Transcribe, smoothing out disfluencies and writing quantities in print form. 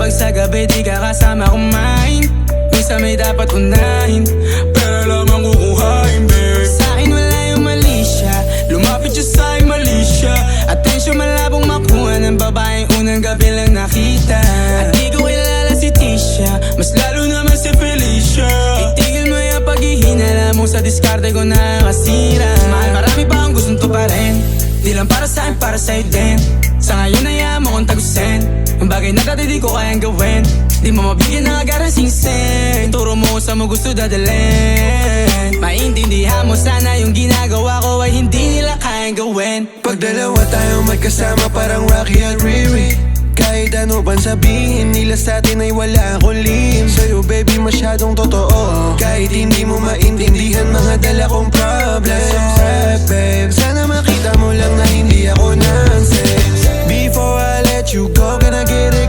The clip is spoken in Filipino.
Kapag sa gabi di ka kasama kumain, minsan may dapat unahin, pera lang ang kukuhain, babe. Sa'kin wala yung mali siya, lumapit siya sa'kin mali siya. Atensyon malabong makuha ng babaeng unang gabi lang nakita. At di ko kilala si Tisha, mas lalo naman si Felicia. Itigil mo yung paghihinala mo sa diskarte ko nakasira. Mahal, marami pa akong gustong tuparin, di lang para sa'kin, para sa'yo din. Sa ngayon ayaw mo kong tagusin ang bagay na dati di ko kayang gawin. Di mo mabigyan ng agarang singsing, turo mo sa mo gusto dadalhin. Maintindihan mo sana yung ginagawa ko ay hindi nila kayang gawin. Pag dalawa tayo magkasama parang Rocky at Riri, kahit ano bang sabihin nila sa'tin ay wala akong lihim. Sa'yo baby masyadong totoo, kahit hindi mo maintindihan mga dala kong problems. Babe, sana makita mo lang na hindi ako nonsense. Before I let you go, can I get a